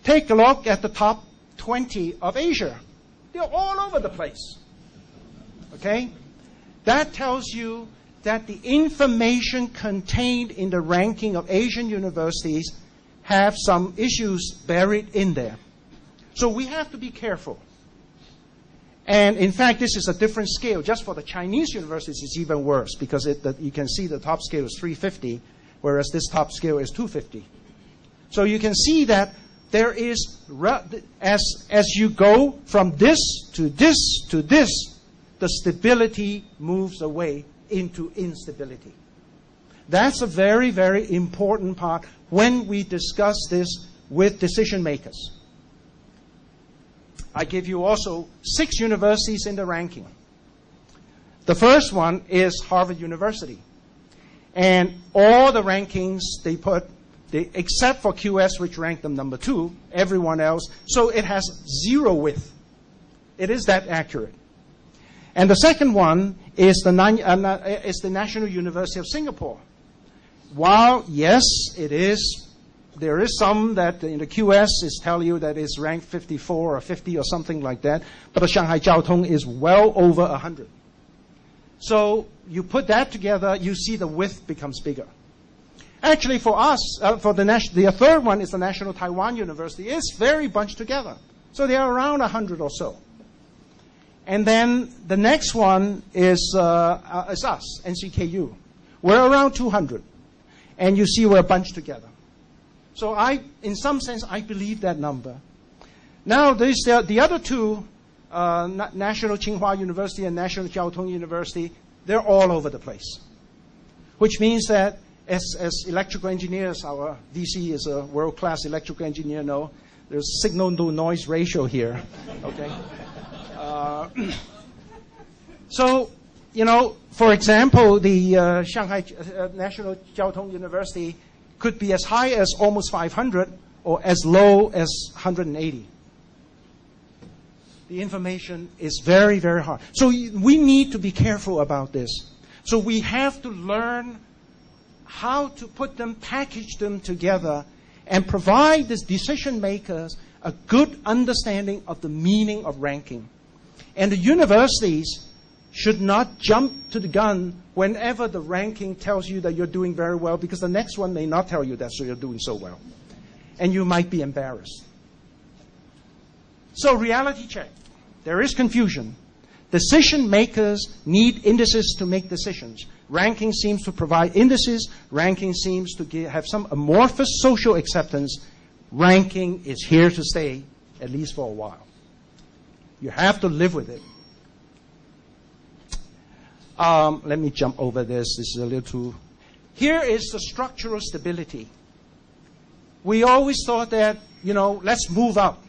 Take a look at the top 20 of Asia. They're all over the place. Okay? That tells you that the information contained in the ranking of Asian universities have some issues buried in there. So we have to be careful. And in fact, this is a different scale. Just for the Chinese universities, it's even worse because you can see the top scale is 350, whereas this top scale is 250. So you can see that there is, as you go from this to this to this, the stability moves away into instability. That's a very, very important part when we discuss this with decision makers. I give you also 6 universities in the ranking. The first one is Harvard University. And all the rankings they put, except for QS, which ranked them number 2, everyone else, so it has 0 width. It is that accurate. And the second one is the National University of Singapore. While, yes, it is, there is some that in the QS is tell you that it's ranked 54 or 50 or something like that, but the Shanghai Jiao Tong is well over 100. So you put that together, you see the width becomes bigger. Actually, for us, the third one is the National Taiwan University. It's very bunched together. So they are around 100 or so. And then the next one is us, NCKU. We're around 200. And you see we're bunched together. So in some sense, I believe that number. Now, the other two, National Tsinghua University and National Jiao Tong University, they're all over the place. Which means that as electrical engineers, our VC is a world-class electrical engineer, no, there's signal-to-noise ratio here, okay? So, you know, for example, the Shanghai National Jiao Tong University could be as high as almost 500 or as low as 180. The information is very, very hard. So we need to be careful about this. So we have to learn how to put them, package them together, and provide the decision makers a good understanding of the meaning of ranking. And the universities should not jump to the gun whenever the ranking tells you that you're doing very well, because the next one may not tell you that you're doing so well. And you might be embarrassed. So reality check. There is confusion. Decision makers need indices to make decisions. Ranking seems to provide indices. Ranking seems to have some amorphous social acceptance. Ranking is here to stay, at least for a while. You have to live with it. Let me jump over this. This is a little too... Here is the structural stability. We always thought that, you know, let's move up.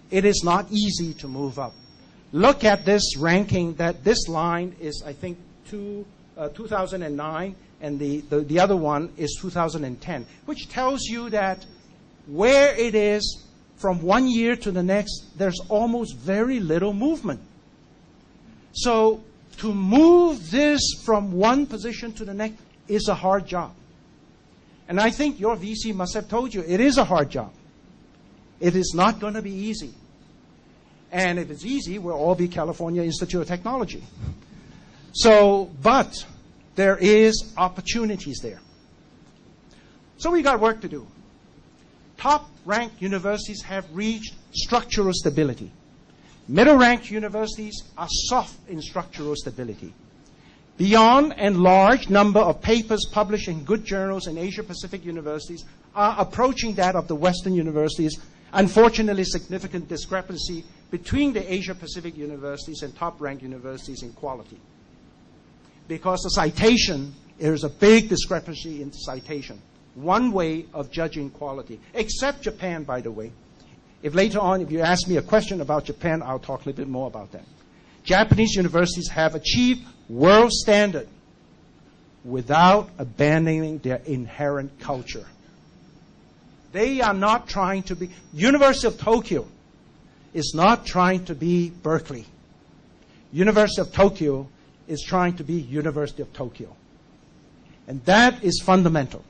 It is not easy to move up. Look at this ranking, that this line is, I think, 2009, and the other one is 2010, which tells you that where it is from one year to the next, there's almost very little movement. So to move this from one position to the next is a hard job. And I think your VC must have told you it is a hard job. It is not going to be easy. And if it's easy, we'll all be California Institute of Technology. So, but there is opportunities there. So we got work to do. Top-ranked universities have reached structural stability. Middle-ranked universities are soft in structural stability. Beyond and large number of papers published in good journals in Asia-Pacific universities are approaching that of the Western universities. Unfortunately, significant discrepancy between the Asia-Pacific universities and top-ranked universities in quality. Because the citation, there's a big discrepancy in citation. One way of judging quality, except Japan, by the way. If later on, if you ask me a question about Japan, I'll talk a little bit more about that. Japanese universities have achieved world standard without abandoning their inherent culture. They are not trying to be... University of Tokyo is not trying to be Berkeley. University of Tokyo is trying to be University of Tokyo. And that is fundamental.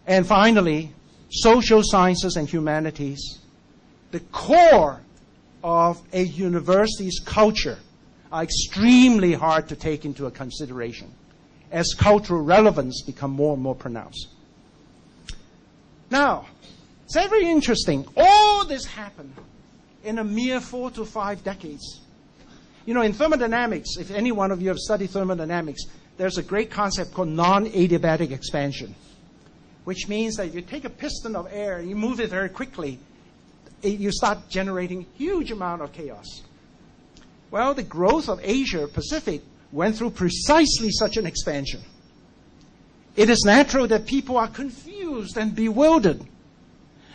And finally, social sciences and humanities, the core of a university's culture, are extremely hard to take into consideration as cultural relevance become more and more pronounced. Now, it's very interesting. All this happened in a mere 4 to 5 decades. You know, in thermodynamics, if any one of you have studied thermodynamics, there's a great concept called non-adiabatic expansion, which means that if you take a piston of air and you move it very quickly, you start generating huge amount of chaos. Well, the growth of Asia Pacific went through precisely such an expansion. It is natural that people are confused and bewildered.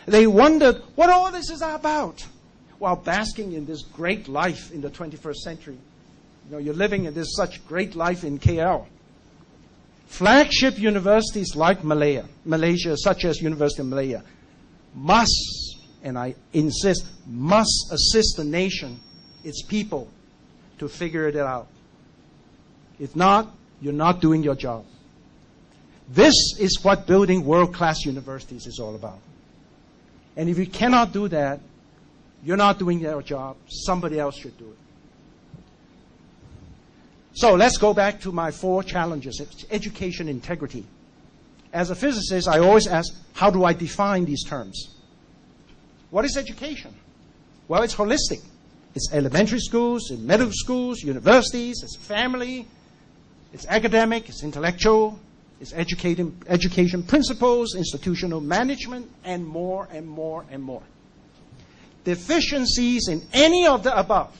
They wondered what all this is about while basking in this great life in the 21st century. You know, you're living in this such great life in KL. Flagship universities like Malaysia, such as University of Malaya, must, and I insist, must assist the nation, its people, to figure it out. If not, you're not doing your job. This is what building world-class universities is all about. And if you cannot do that, you're not doing your job. Somebody else should do it. So let's go back to my 4 challenges. It's education integrity. As a physicist, I always ask, how do I define these terms? What is education? Well, it's holistic. It's elementary schools, it's middle schools, universities, it's family, it's academic, it's intellectual, it's education principles, institutional management, and more and more and more. Deficiencies in any of the above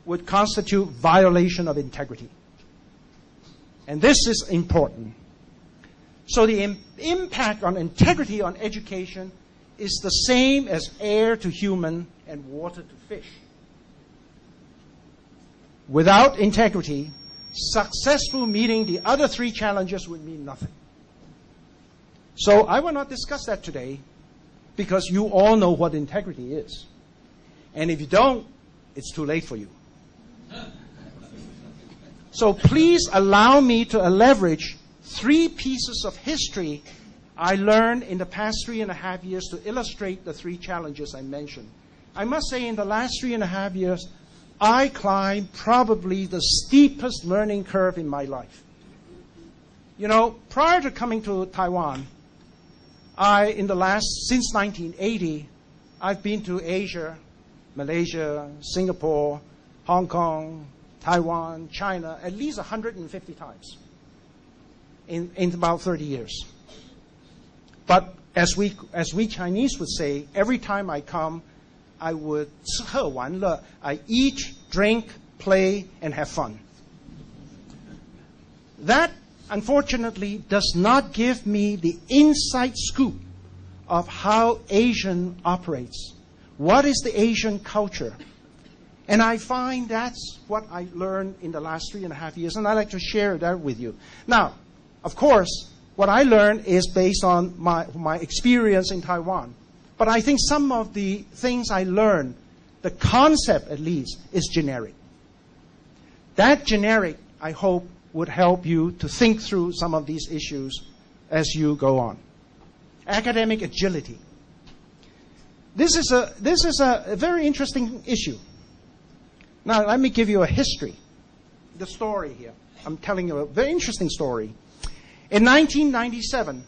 would constitute violation of integrity. And this is important. So the impact on integrity on education is the same as air to human and water to fish. Without integrity, successful meeting the other 3 challenges would mean nothing. So I will not discuss that today because you all know what integrity is. And if you don't, it's too late for you. So please allow me to leverage 3 pieces of history I learned in the past 3.5 years to illustrate the 3 challenges I mentioned. I must say in the last 3.5 years, I climbed probably the steepest learning curve in my life. You know, prior to coming to Taiwan, since 1980, I've been to Asia, Malaysia, Singapore, Hong Kong, Taiwan, China, at least 150 times in about 30 years. But as we Chinese would say, every time I come, I would 吃喝玩乐, I eat, drink, play, and have fun. That, unfortunately, does not give me the inside scoop of how Asian operates. What is the Asian culture? And I find that's what I learned in the last 3.5 years, and I'd like to share that with you. Now, of course, what I learned is based on my experience in Taiwan. But I think some of the things I learned, the concept at least, is generic. That generic, I hope, would help you to think through some of these issues as you go on. Academic agility. This is a very interesting issue. Now, let me give you a history, the story here. I'm telling you a very interesting story. In 1997,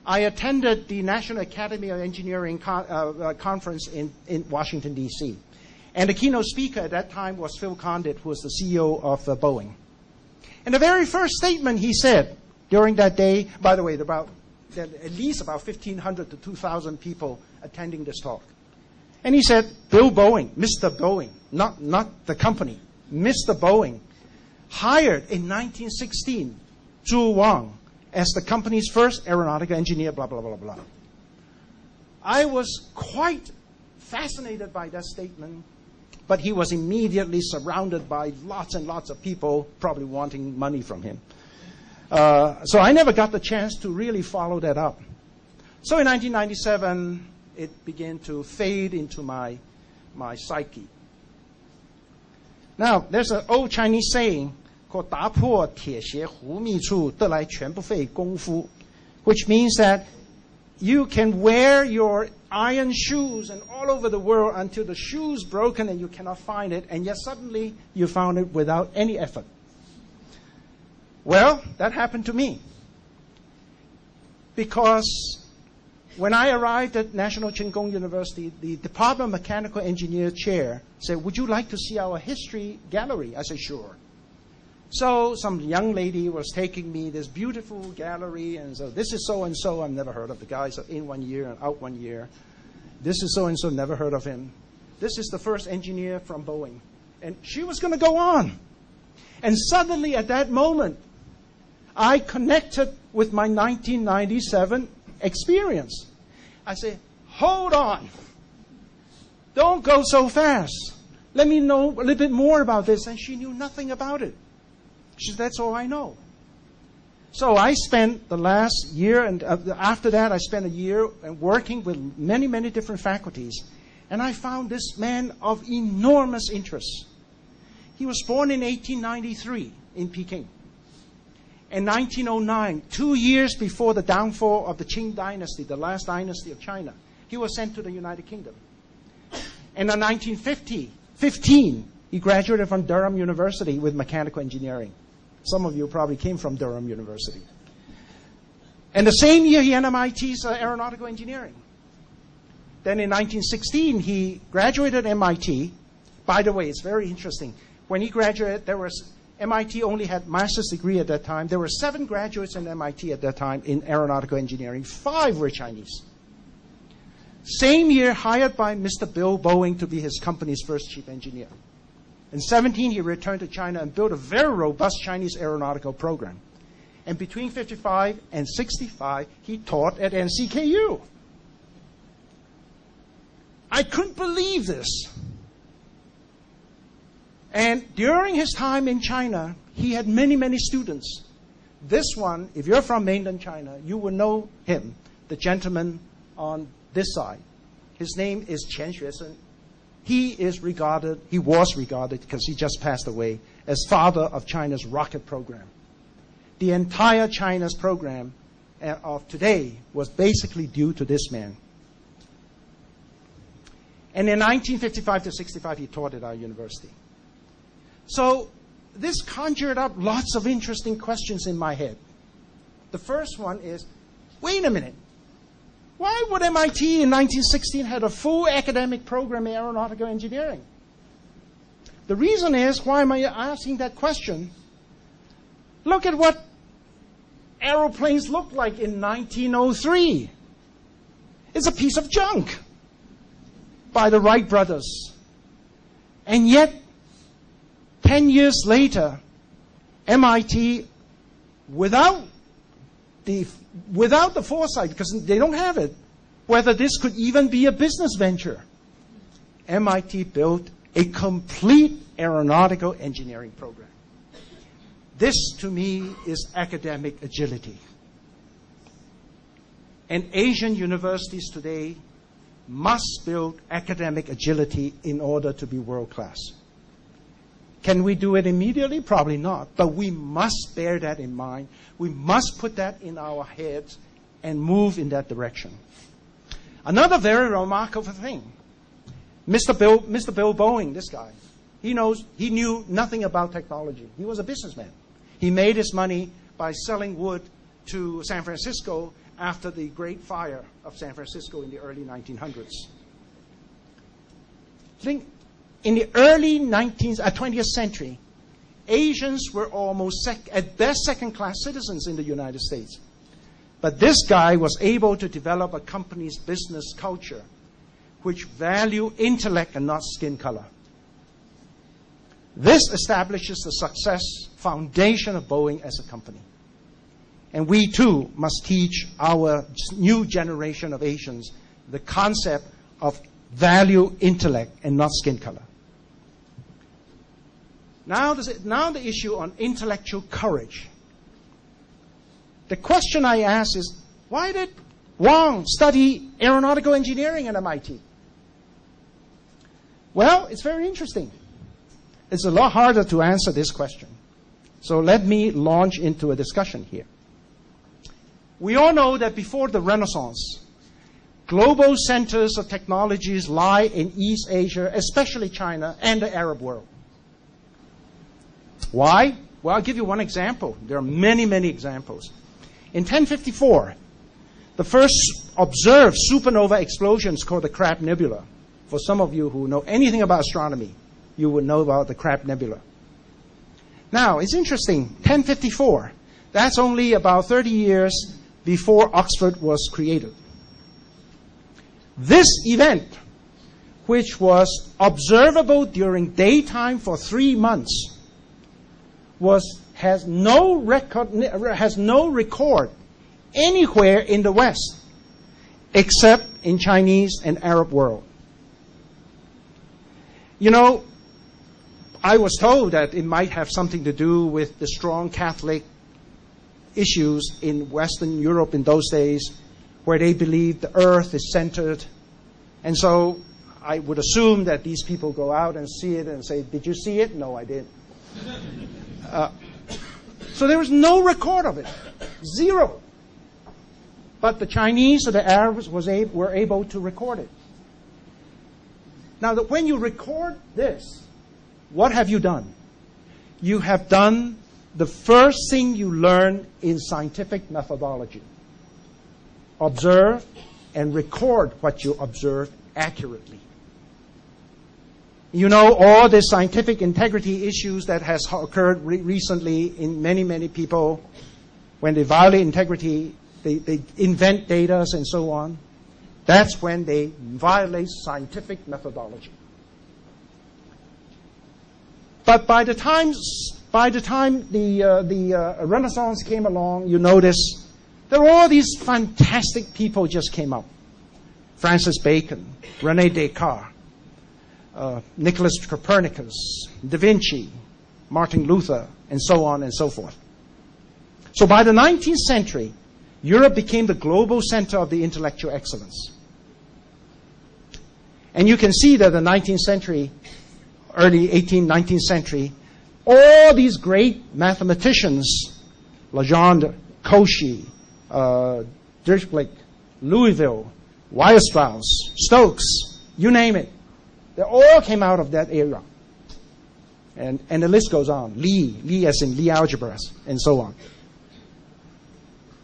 I attended the National Academy of Engineering conference in Washington, D.C. And the keynote speaker at that time was Phil Condit, who was the CEO of Boeing. And the very first statement he said during that day, by the way, there were at least about 1,500 to 2,000 people attending this talk. And he said, Bill Boeing, Mr. Boeing, not the company, Mr. Boeing, hired in 1916 Zhu Wang as the company's first aeronautical engineer, blah, blah, blah, blah. I was quite fascinated by that statement, but he was immediately surrounded by lots and lots of people probably wanting money from him. So I never got the chance to really follow that up. So in 1997, it began to fade into my psyche. Now, there's an old Chinese saying called 打破铁鞋无觅处，得来全不费功夫, which means that you can wear your iron shoes and all over the world until the shoe's broken and you cannot find it, and yet suddenly you found it without any effort. Well, that happened to me. Because when I arrived at National Cheng Kung University, the Department of Mechanical Engineer chair said, "Would you like to see our history gallery?" I said, "Sure." So some young lady was taking me this beautiful gallery, and so this is so-and-so. I've never heard of the guy, so in 1 year and out 1 year. This is so-and-so, never heard of him. This is the first engineer from Boeing. And she was going to go on. And suddenly at that moment, I connected with my 1997 experience. I said, hold on. Don't go so fast. Let me know a little bit more about this. And she knew nothing about it. She said, that's all I know. So I spent the last year, and after that I spent a year working with many, many different faculties. And I found this man of enormous interest. He was born in 1893 in Peking. In 1909, 2 years before the downfall of the Qing dynasty, the last dynasty of China, he was sent to the United Kingdom. And in 1915, he graduated from Durham University with mechanical engineering. Some of you probably came from Durham University. And the same year, he had MIT's aeronautical engineering. Then in 1916, he graduated at MIT. By the way, it's very interesting. When he graduated, MIT only had master's degree at that time. There were 7 graduates in MIT at that time in aeronautical engineering. 5 were Chinese. Same year, hired by Mr. Bill Boeing to be his company's first chief engineer. In 17, he returned to China and built a very robust Chinese aeronautical program. And between 55 and 65, he taught at NCKU. I couldn't believe this. And during his time in China, he had many, many students. This one, if you're from mainland China, you will know him, the gentleman on this side. His name is Qian Xuesen. He was regarded, because he just passed away, as father of China's rocket program. The entire China's program of today was basically due to this man. And in 1955 to 65, he taught at our university. So this conjured up lots of interesting questions in my head. The first one is, wait a minute. Why would MIT in 1916 have a full academic program in aeronautical engineering? The reason is, why am I asking that question? Look at what aeroplanes looked like in 1903. It's a piece of junk by the Wright brothers. And yet, 10 years later, MIT, without the foresight, because they don't have it, whether this could even be a business venture, MIT built a complete aeronautical engineering program. This, to me, is academic agility. And Asian universities today must build academic agility in order to be world-class. Can we do it immediately? Probably not. But we must bear that in mind. We must put that in our heads and move in that direction. Another very remarkable thing, Mr. Bill Boeing, this guy, he knew nothing about technology. He was a businessman. He made his money by selling wood to San Francisco after the Great Fire of San Francisco in the early 1900s. Think, in the early 20th century, Asians were almost at best second-class citizens in the United States. But this guy was able to develop a company's business culture which value intellect and not skin color. This establishes the success foundation of Boeing as a company. And we too must teach our new generation of Asians the concept of value intellect and not skin color. Now the issue on intellectual courage. The question I ask is, why did Wang study aeronautical engineering at MIT? Well, it's very interesting. It's a lot harder to answer this question. So let me launch into a discussion here. We all know that before the Renaissance, global centers of technologies lie in East Asia, especially China and the Arab world. Why? Well, I'll give you one example. There are many, many examples. In 1054, the first observed supernova explosions called the Crab Nebula. For some of you who know anything about astronomy, you would know about the Crab Nebula. Now, it's interesting, 1054, that's only about 30 years before Oxford was created. This event, which was observable during daytime for 3 months, has no record anywhere in the West except in Chinese and Arab world. You know, I was told that it might have something to do with the strong Catholic issues in Western Europe in those days, where they believed the earth is centered. And so I would assume that these people go out and see it and say, "Did you see it?" "No, I didn't." So there was no record of it. Zero. But the Chinese or the Arabs were able to record it. Now, when you record this, what have you done? You have done the first thing you learn in scientific methodology. Observe and record what you observe accurately. You know all the scientific integrity issues that has occurred recently in many, many people. When they violate integrity, they invent data and so on. That's when they violate scientific methodology. But by the time the Renaissance came along, you notice there were all these fantastic people just came up. Francis Bacon, René Descartes, Nicholas Copernicus, Da Vinci, Martin Luther, and so on and so forth. So by the 19th century, Europe became the global center of the intellectual excellence. And you can see that the 19th century, early 18th, 19th century, all these great mathematicians, Legendre, Cauchy, Dirichlet, Louisville, Weierstrass, Stokes, you name it, they all came out of that era. And the list goes on. Lie as in Lie algebras, and so on.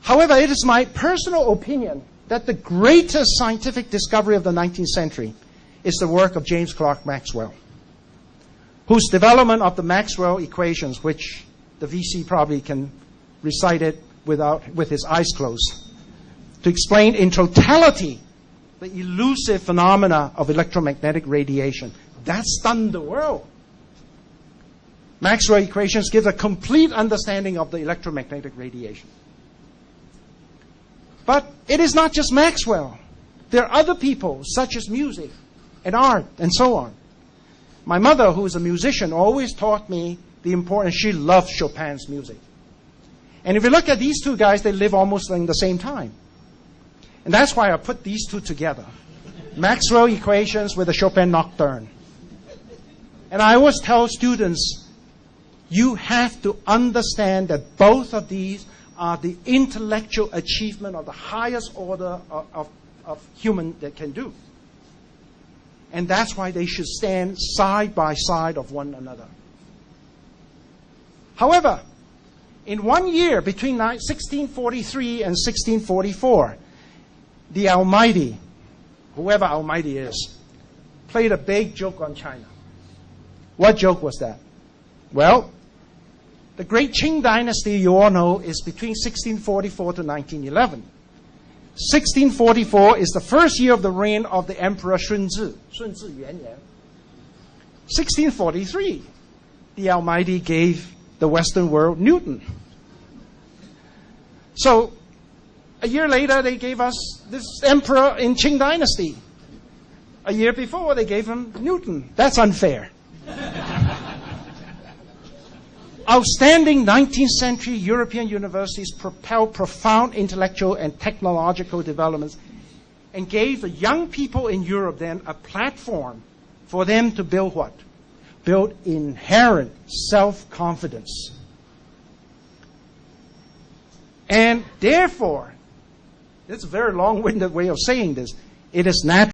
However, it is my personal opinion that the greatest scientific discovery of the 19th century is the work of James Clerk Maxwell, whose development of the Maxwell equations, which the VC probably can recite it with his eyes closed, to explain in totality the elusive phenomena of electromagnetic radiation. That stunned the world. Maxwell equations give a complete understanding of the electromagnetic radiation. But it is not just Maxwell. There are other people, such as music and art and so on. My mother, who is a musician, always taught me the importance. She loved Chopin's music. And if you look at these two guys, they live almost in the same time. And that's why I put these two together. Maxwell equations with the Chopin Nocturne. And I always tell students, you have to understand that both of these are the intellectual achievement of the highest order of human that can do. And that's why they should stand side by side of one another. However, in 1 year between 1643 and 1644, the Almighty, whoever Almighty is, played a big joke on China. What joke was that? Well, the great Qing dynasty, you all know, is between 1644 to 1911. 1644 is the first year of the reign of the Emperor Shunzi. 1643, the Almighty gave the Western world Newton. So, a year later, they gave us this emperor in Qing dynasty. A year before, they gave him Newton. That's unfair. Outstanding 19th century European universities propelled profound intellectual and technological developments and gave the young people in Europe then a platform for them to build what? Build inherent self-confidence. And therefore, it's a very long-winded way of saying this, It is natural.